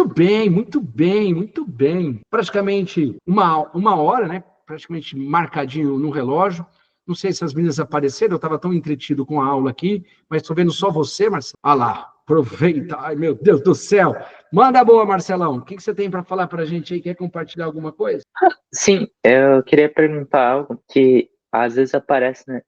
Muito bem, muito bem, muito bem. Praticamente uma hora, né? Praticamente marcadinho no relógio. Não sei se as meninas apareceram, eu estava tão entretido com a aula aqui, mas estou vendo só você, Marcelo. Ah lá, aproveita. Ai, meu Deus do céu. Manda boa, Marcelão. O que você tem para falar para a gente aí? Quer compartilhar alguma coisa? Sim, eu queria perguntar algo que às vezes aparece, né?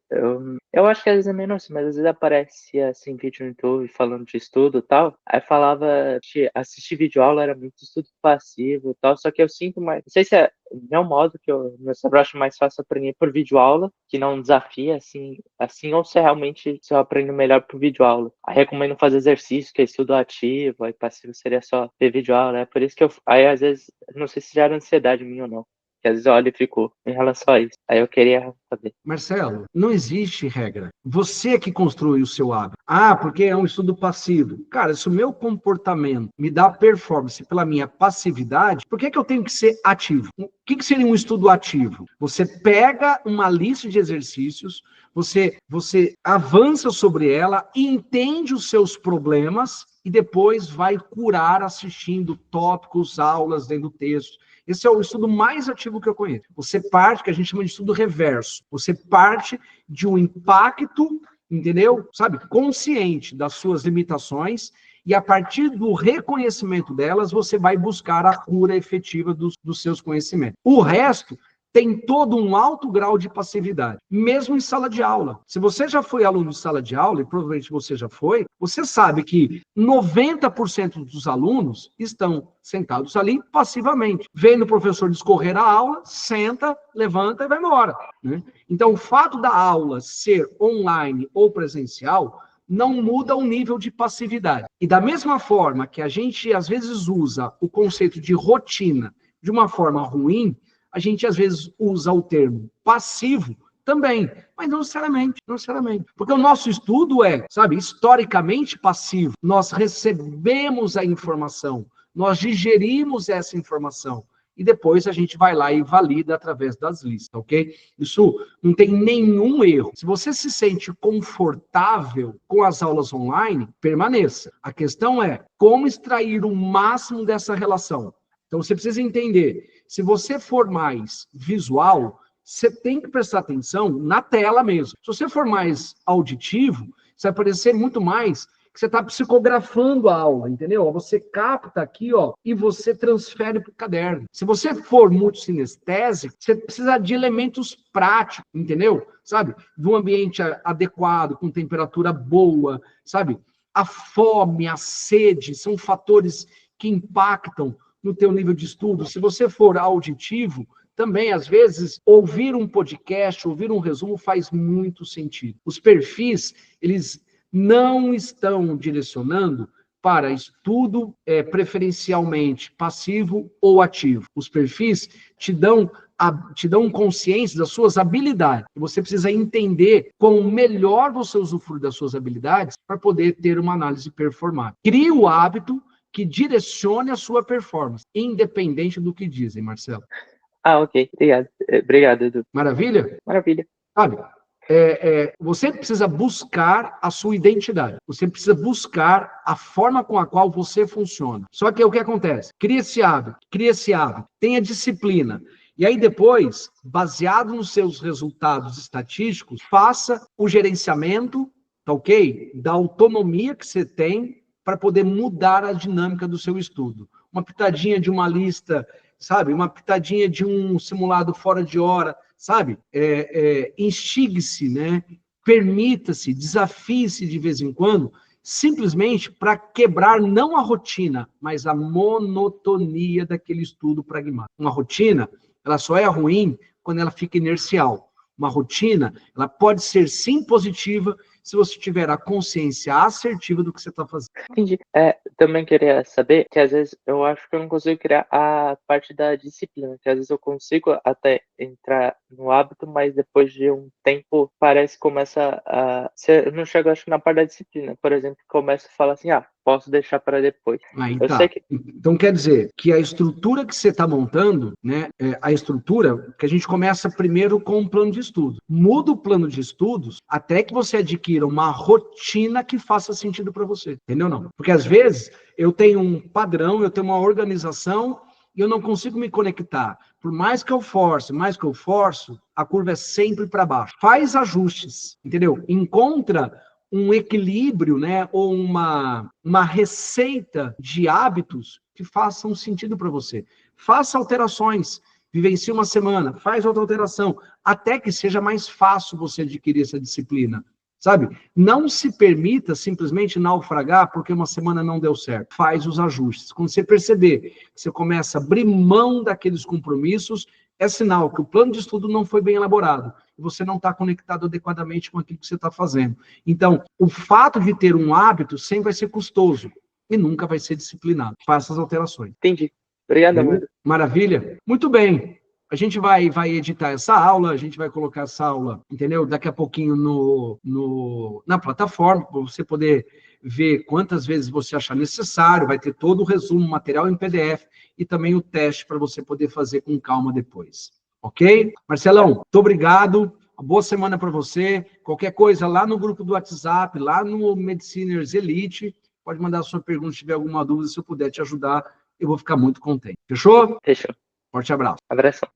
Eu acho que às vezes é menos, mas às vezes aparece assim vídeo no YouTube falando de estudo e tal. Aí falava que assistir vídeo aula era muito estudo passivo e tal, só que eu sinto mais. Não sei se é o meu modo que meu cérebro acha mais fácil aprender por vídeo aula, que não desafia assim, ou se realmente se eu aprendo melhor por vídeo aula. Aí recomendo fazer exercício, que é estudo ativo, aí passivo seria só ver vídeo aula, né? Por isso que aí às vezes, não sei se já era ansiedade minha ou não. Que às vezes eu olho e fico em relação a isso. Aí eu queria saber. Marcelo, não existe regra. Você que construi o seu hábito. Ah, porque é um estudo passivo. Cara, se o meu comportamento me dá performance pela minha passividade, por que eu tenho que ser ativo? O que seria um estudo ativo? Você pega uma lista de exercícios, você avança sobre ela, entende os seus problemas e depois vai curar assistindo tópicos, aulas dentro do texto. Esse é o estudo mais ativo que eu conheço. Você parte, que a gente chama de estudo reverso. Você parte de um impacto, entendeu? Sabe, consciente das suas limitações, e a partir do reconhecimento delas, você vai buscar a cura efetiva dos seus conhecimentos. O resto tem todo um alto grau de passividade, mesmo em sala de aula. Se você já foi aluno de sala de aula, e provavelmente você já foi, você sabe que 90% dos alunos estão sentados ali passivamente, vendo o professor discorrer a aula, senta, levanta e vai embora, né? Então, o fato da aula ser online ou presencial não muda o nível de passividade. E da mesma forma que a gente, às vezes, usa o conceito de rotina de uma forma ruim, a gente às vezes usa o termo passivo também, mas não necessariamente, não necessariamente. Porque o nosso estudo é, sabe, historicamente passivo. Nós recebemos a informação, nós digerimos essa informação e depois a gente vai lá e valida através das listas, ok? Isso não tem nenhum erro. Se você se sente confortável com as aulas online, permaneça. A questão é como extrair o máximo dessa relação. Então, você precisa entender, se você for mais visual, você tem que prestar atenção na tela mesmo. Se você for mais auditivo, você vai parecer muito mais que você está psicografando a aula, entendeu? Você capta aqui, ó, e você transfere para o caderno. Se você for muito sinestésico, você precisa de elementos práticos, entendeu? Sabe? De um ambiente adequado, com temperatura boa, sabe? A fome, a sede, são fatores que impactam no teu nível de estudo. Se você for auditivo, também, às vezes, ouvir um podcast, ouvir um resumo faz muito sentido. Os perfis, eles não estão direcionando para estudo preferencialmente passivo ou ativo. Os perfis te dão consciência das suas habilidades. Você precisa entender como melhor você usufrui das suas habilidades para poder ter uma análise performática. Crie o hábito que direcione a sua performance, independente do que dizem, Marcelo. Ah, ok. Obrigado. Obrigado, Edu. Maravilha? Maravilha. Sabe, você precisa buscar a sua identidade. Você precisa buscar a forma com a qual você funciona. Só que o que acontece? Cria esse hábito, tenha disciplina. E aí depois, baseado nos seus resultados estatísticos, faça o gerenciamento, tá ok? Da autonomia que você tem para poder mudar a dinâmica do seu estudo. Uma pitadinha de uma lista, sabe? Uma pitadinha de um simulado fora de hora, sabe? Instigue-se, né? Permita-se, desafie-se de vez em quando, simplesmente para quebrar não a rotina, mas a monotonia daquele estudo pragmático. Uma rotina, ela só é ruim quando ela fica inercial. Uma rotina, ela pode ser sim positiva se você tiver a consciência assertiva do que você está fazendo. Entendi. Também queria saber que às vezes eu acho que eu não consigo criar a parte da disciplina, que às vezes eu consigo até entrar no hábito, mas depois de um tempo parece que começa a... Eu não chego, acho que na parte da disciplina, por exemplo, começa a falar assim, posso deixar para depois. Aí Eu tá. sei que... Então quer dizer que a estrutura que você está montando, né, a estrutura que a gente começa primeiro com um plano de estudo. Muda o plano de estudos até que você adquira adquira uma rotina que faça sentido para você, entendeu não? Porque às vezes eu tenho um padrão, eu tenho uma organização e eu não consigo me conectar. Por mais que eu force, a curva é sempre para baixo. Faz ajustes, entendeu? Encontra um equilíbrio, né, ou uma receita de hábitos que façam sentido para você. Faça alterações, vivencie uma semana, faz outra alteração, até que seja mais fácil você adquirir essa disciplina, sabe? Não se permita simplesmente naufragar porque uma semana não deu certo. Faz os ajustes. Quando você perceber que você começa a abrir mão daqueles compromissos, é sinal que o plano de estudo não foi bem elaborado e você não está conectado adequadamente com aquilo que você está fazendo. Então, o fato de ter um hábito sempre vai ser custoso e nunca vai ser disciplinado. Faça as alterações. Entendi. Obrigado, amor. Maravilha? Muito bem. A gente vai editar essa aula, a gente vai colocar essa aula, entendeu? Daqui a pouquinho na plataforma, para você poder ver quantas vezes você achar necessário, vai ter todo o resumo, material em PDF e também o teste para você poder fazer com calma depois. Ok? Marcelão, muito obrigado. Uma boa semana para você. Qualquer coisa lá no grupo do WhatsApp, lá no Mediciners Elite, pode mandar a sua pergunta se tiver alguma dúvida, se eu puder te ajudar, eu vou ficar muito contente. Fechou? Fechou. Forte abraço. Abração.